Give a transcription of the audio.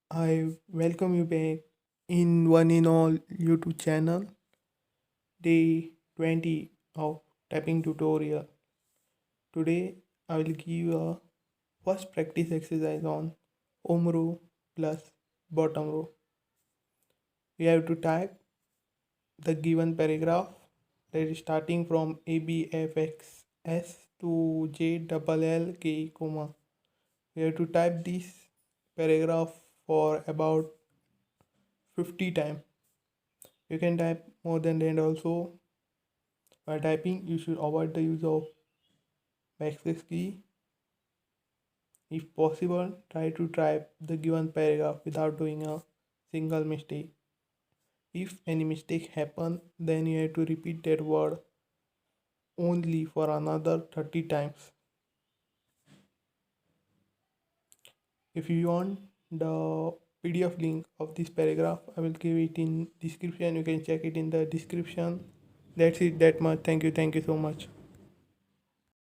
I welcome you back in one in all YouTube channel, day 20 of typing tutorial. Today I will give you a first practice exercise on home row plus bottom row. We have to type the given paragraph that is starting from ABFXS to JLLK, comma. We have to type this paragraph for about 50 times. You can type more than that also. While typing, you should avoid the use of backspace key. If possible, try to type the given paragraph without doing a single mistake. If any mistake happen, then you have to repeat that word only for another 30 times. If you want the PDF link of this paragraph, I will give it in description. You can check it in the description. That's it, that much. Thank you so much.